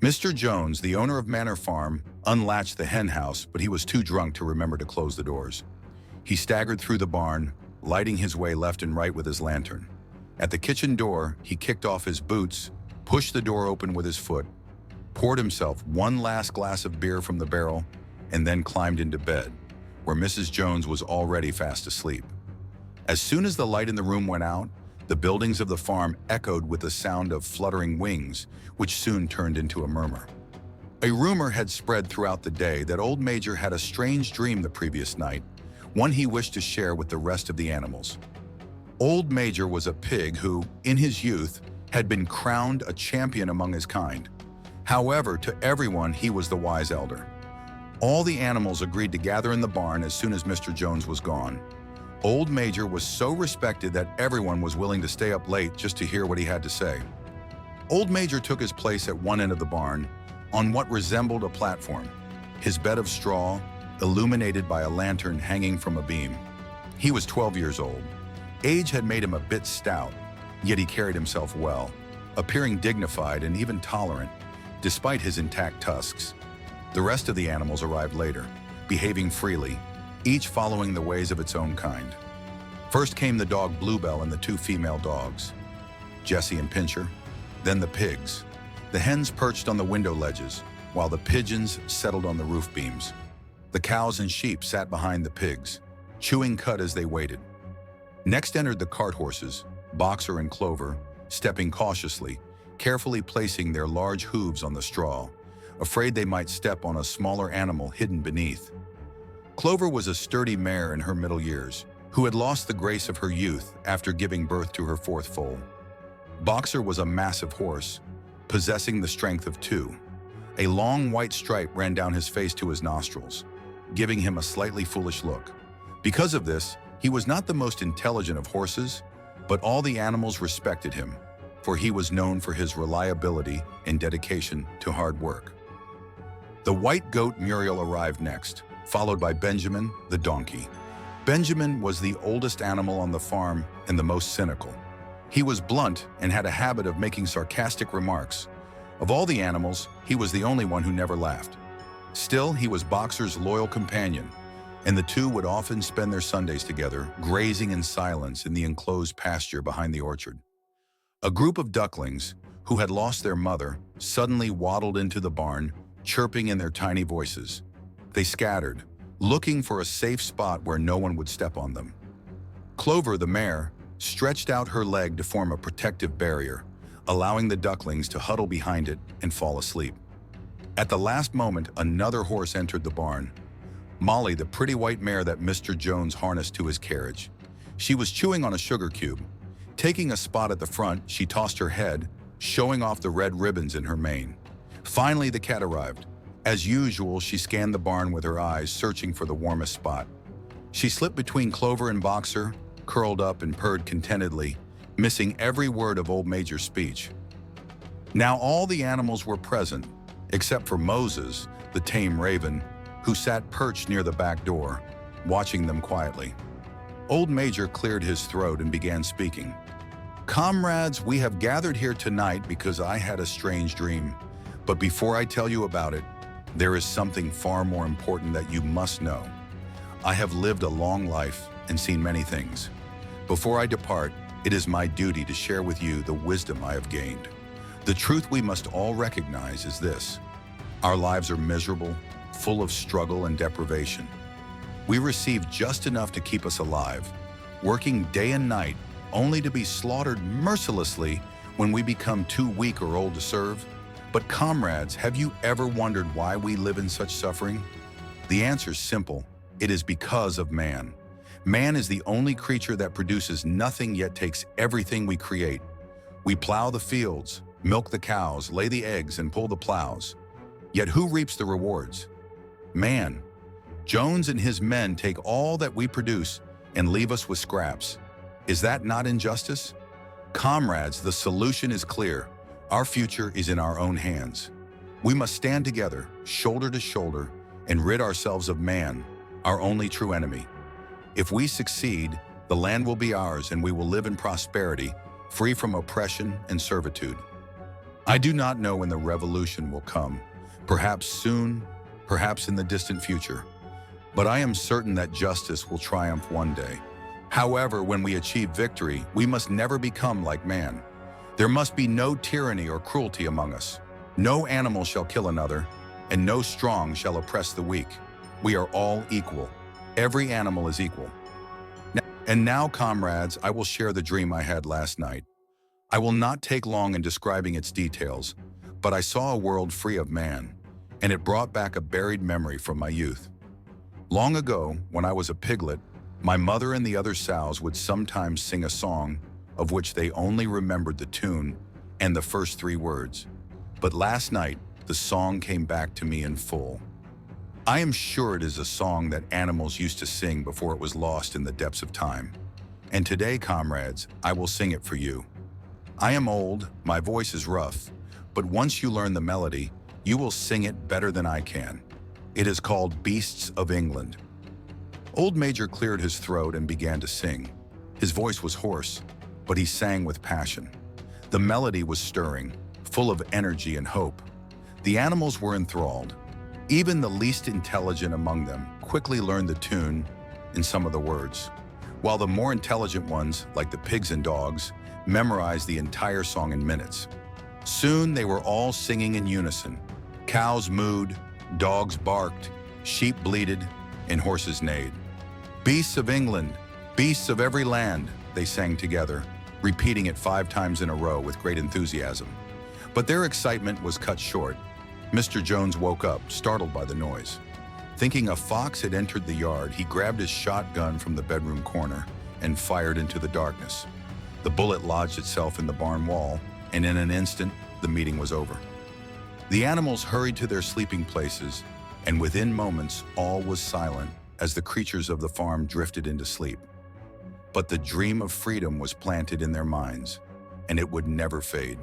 Mr. Jones, the owner of Manor Farm, unlatched the hen house, but he was too drunk to remember to close the doors. He staggered through the barn, lighting his way left and right with his lantern. At the kitchen door, he kicked off his boots, pushed the door open with his foot, poured himself one last glass of beer from the barrel, and then climbed into bed, where Mrs. Jones was already fast asleep. As soon as the light in the room went out, the buildings of the farm echoed with the sound of fluttering wings, which soon turned into a murmur. A rumor had spread throughout the day that Old Major had a strange dream the previous night, one he wished to share with the rest of the animals. Old Major was a pig who, in his youth, had been crowned a champion among his kind. However, to everyone, he was the wise elder. All the animals agreed to gather in the barn as soon as Mr. Jones was gone. Old Major was so respected that everyone was willing to stay up late just to hear what he had to say. Old Major took his place at one end of the barn, on what resembled a platform, his bed of straw illuminated by a lantern hanging from a beam. He was 12 years old. Age had made him a bit stout, yet he carried himself well, appearing dignified and even tolerant, despite his intact tusks. The rest of the animals arrived later, behaving freely, each following the ways of its own kind. First came the dog Bluebell and the two female dogs, Jessie and Pincher, then the pigs. The hens perched on the window ledges, while the pigeons settled on the roof beams. The cows and sheep sat behind the pigs, chewing cud as they waited. Next entered the cart horses, Boxer and Clover, stepping cautiously, carefully placing their large hooves on the straw, afraid they might step on a smaller animal hidden beneath. Clover was a sturdy mare in her middle years, who had lost the grace of her youth after giving birth to her fourth foal. Boxer was a massive horse, possessing the strength of two. A long white stripe ran down his face to his nostrils, giving him a slightly foolish look. Because of this, he was not the most intelligent of horses, but all the animals respected him, for he was known for his reliability and dedication to hard work. The white goat Muriel arrived next, followed by Benjamin, the donkey. Benjamin was the oldest animal on the farm and the most cynical. He was blunt and had a habit of making sarcastic remarks. Of all the animals, he was the only one who never laughed. Still, he was Boxer's loyal companion, and the two would often spend their Sundays together, grazing in silence in the enclosed pasture behind the orchard. A group of ducklings, who had lost their mother, suddenly waddled into the barn, chirping in their tiny voices. They scattered, looking for a safe spot where no one would step on them. Clover, the mare, stretched out her leg to form a protective barrier, allowing the ducklings to huddle behind it and fall asleep. At the last moment, another horse entered the barn. Molly, the pretty white mare that Mr. Jones harnessed to his carriage. She was chewing on a sugar cube. Taking a spot at the front, she tossed her head, showing off the red ribbons in her mane. Finally, the cat arrived. As usual, she scanned the barn with her eyes, searching for the warmest spot. She slipped between Clover and Boxer, curled up and purred contentedly, missing every word of Old Major's speech. Now all the animals were present, except for Moses, the tame raven, who sat perched near the back door, watching them quietly. Old Major cleared his throat and began speaking. "Comrades, we have gathered here tonight because I had a strange dream. But before I tell you about it, there is something far more important that you must know. I have lived a long life and seen many things. Before I depart, it is my duty to share with you the wisdom I have gained. The truth we must all recognize is this: our lives are miserable, full of struggle and deprivation. We receive just enough to keep us alive, working day and night only to be slaughtered mercilessly when we become too weak or old to serve. But comrades, have you ever wondered why we live in such suffering? The answer is simple. It is because of man. Man is the only creature that produces nothing yet takes everything we create. We plow the fields, milk the cows, lay the eggs, and pull the plows. Yet who reaps the rewards? Man. Jones and his men take all that we produce and leave us with scraps. Is that not injustice? Comrades, the solution is clear. Our future is in our own hands. We must stand together, shoulder to shoulder, and rid ourselves of man, our only true enemy. If we succeed, the land will be ours and we will live in prosperity, free from oppression and servitude." I do not know when the revolution will come, perhaps soon, perhaps in the distant future, but I am certain that justice will triumph one day. However, when we achieve victory, we must never become like man. There must be no tyranny or cruelty among us. No animal shall kill another, and no strong shall oppress the weak. We are all equal. Every animal is equal. And now, comrades, I will share the dream I had last night. I will not take long in describing its details, but I saw a world free of man, and it brought back a buried memory from my youth. Long ago, when I was a piglet, my mother and the other sows would sometimes sing a song of which they only remembered the tune and the first 3 words. But last night, the song came back to me in full. I am sure it is a song that animals used to sing before it was lost in the depths of time. And today, comrades, I will sing it for you. I am old, my voice is rough, but once you learn the melody, you will sing it better than I can. It is called Beasts of England. Old Major cleared his throat and began to sing. His voice was hoarse, but he sang with passion. The melody was stirring, full of energy and hope. The animals were enthralled. Even the least intelligent among them quickly learned the tune and some of the words, while the more intelligent ones, like the pigs and dogs, memorized the entire song in minutes. Soon they were all singing in unison. Cows mooed, dogs barked, sheep bleated, and horses neighed. Beasts of England, beasts of every land, they sang together, repeating it 5 times in a row with great enthusiasm. But their excitement was cut short. Mr. Jones woke up, startled by the noise. Thinking a fox had entered the yard, he grabbed his shotgun from the bedroom corner and fired into the darkness. The bullet lodged itself in the barn wall, and in an instant, the meeting was over. The animals hurried to their sleeping places, and within moments, all was silent as the creatures of the farm drifted into sleep. But the dream of freedom was planted in their minds, and it would never fade.